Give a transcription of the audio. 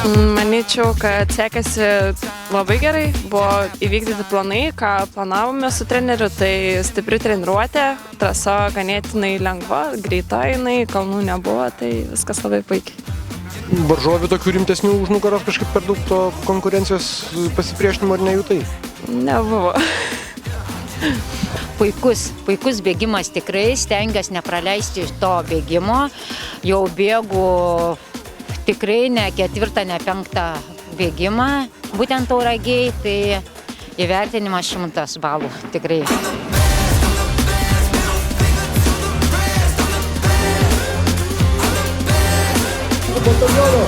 Manyčiau, kad sekėsi labai gerai, buvo įvykdyti planai, ką planavome su treneriu, tai stipri treniruotė, trasa ganėtinai lengva, greita jinai, kalnų nebuvo, tai viskas labai puikiai. Varžovių tokių rimtesnių už nugaros kažkaip per daug to konkurencijos pasipriešinimo ar nejutai? Nebuvo. Puikus bėgimas tikrai, stengiuosi nepraleisti to bėgimo, jau bėgu tikrai ne 4, ne 5 bėgimą, būtent Tauragėj, tai įvertinimas 100 balų, tikrai. Bataliono